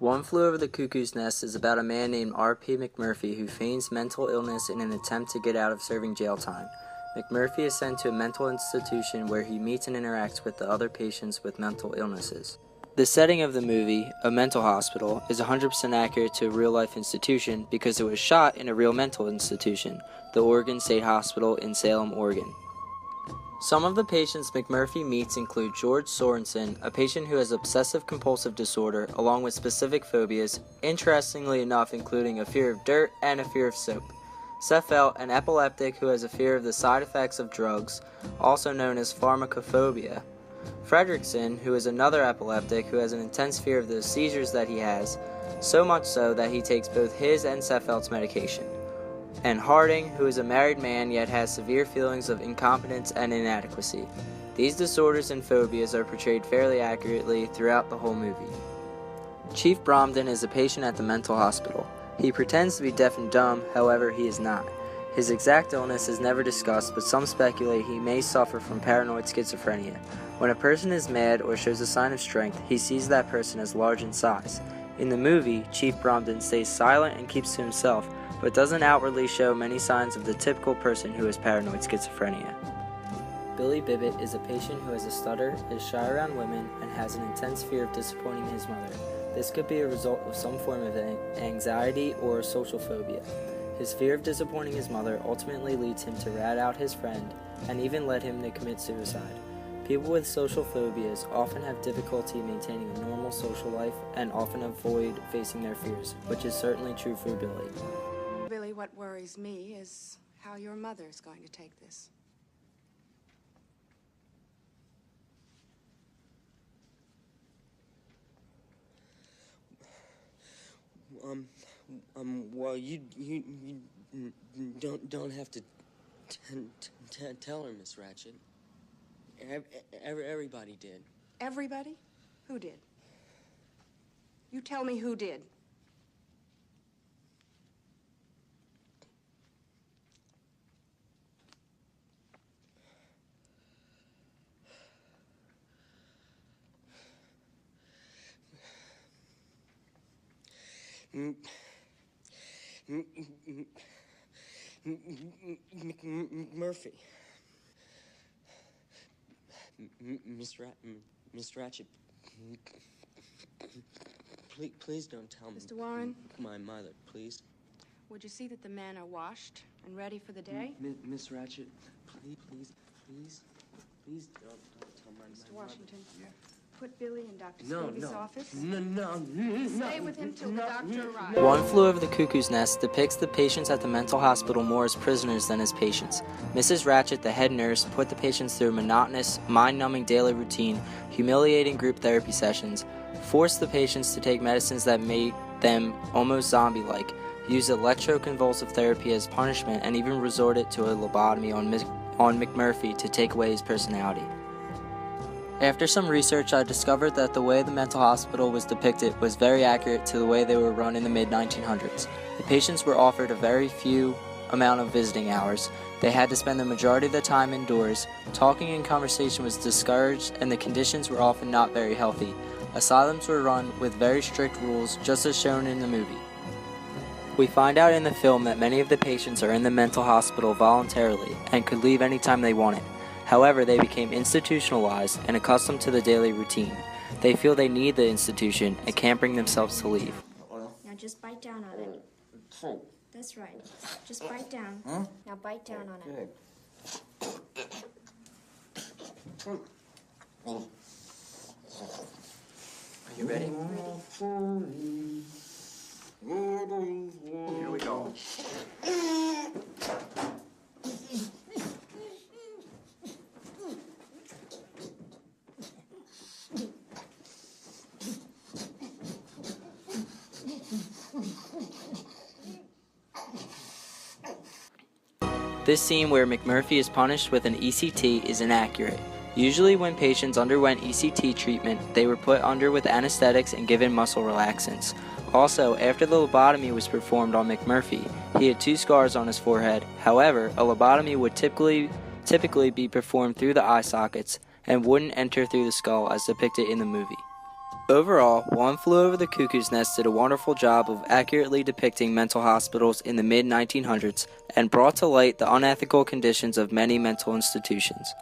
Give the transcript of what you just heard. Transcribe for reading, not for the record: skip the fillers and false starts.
One Flew Over the Cuckoo's Nest is about a man named R.P. McMurphy who feigns mental illness in an attempt to get out of serving jail time. McMurphy is sent to a mental institution where he meets and interacts with the other patients with mental illnesses. The setting of the movie, a mental hospital, is 100% accurate to a real-life institution because it was shot in a real mental institution, the Oregon State Hospital in Salem, Oregon. Some of the patients McMurphy meets include George Sorensen, a patient who has obsessive-compulsive disorder, along with specific phobias, interestingly enough including a fear of dirt and a fear of soap. Seth L., an epileptic who has a fear of the side effects of drugs, also known as pharmacophobia. Fredrickson, who is another epileptic who has an intense fear of the seizures that he has, so much so that he takes both his and Seffeld's medication. And Harding, who is a married man yet has severe feelings of incompetence and inadequacy. These disorders and phobias are portrayed fairly accurately throughout the whole movie. Chief Bromden is a patient at the mental hospital. He pretends to be deaf and dumb, however he is not. His exact illness is never discussed, but some speculate he may suffer from paranoid schizophrenia. When a person is mad or shows a sign of strength, he sees that person as large in size. In the movie, Chief Bromden stays silent and keeps to himself, but doesn't outwardly show many signs of the typical person who has paranoid schizophrenia. Billy Bibbit is a patient who has a stutter, is shy around women, and has an intense fear of disappointing his mother. This could be a result of some form of anxiety or a social phobia. His fear of disappointing his mother ultimately leads him to rat out his friend and even led him to commit suicide. People with social phobias often have difficulty maintaining a normal social life and often avoid facing their fears, which is certainly true for Billy. Billy, what worries me is how your mother's going to take this. Well, you don't have to tell her, Miss Ratchet. Everybody did. Everybody? Who did? You tell me who did. Murphy. Miss Ratchet, please don't tell me. Mr. Warren? My mother, please. Would you see that the men are washed and ready for the day? Miss Ratchet, please don't tell my Mr. mother. Washington, put Billy in Dr. No. Davies' office. No. Stay with him till the doctor arrives. One Flew Over the Cuckoo's Nest depicts the patients at the mental hospital more as prisoners than as patients. Mrs. Ratchet, the head nurse, put the patients through a monotonous, mind-numbing daily routine, humiliating group therapy sessions, forced the patients to take medicines that made them almost zombie-like, used electroconvulsive therapy as punishment, and even resorted to a lobotomy on McMurphy to take away his personality. After some research, I discovered that the way the mental hospital was depicted was very accurate to the way they were run in the mid-1900s. The patients were offered a very few amount of visiting hours. They had to spend the majority of the time indoors. Talking and conversation was discouraged, and the conditions were often not very healthy. Asylums were run with very strict rules, just as shown in the movie. We find out in the film that many of the patients are in the mental hospital voluntarily and could leave anytime they wanted. However, they became institutionalized and accustomed to the daily routine. They feel they need the institution and can't bring themselves to leave. Now just bite down on it. That's right. Just bite down. Huh? Now bite down on it. Are you ready? Here we go. This scene where McMurphy is punished with an ECT is inaccurate. Usually when patients underwent ECT treatment, they were put under with anesthetics and given muscle relaxants. Also, after the lobotomy was performed on McMurphy, he had 2 scars on his forehead. However, a lobotomy would typically be performed through the eye sockets and wouldn't enter through the skull as depicted in the movie. Overall, One Flew Over the Cuckoo's Nest did a wonderful job of accurately depicting mental hospitals in the mid-1900s and brought to light the unethical conditions of many mental institutions.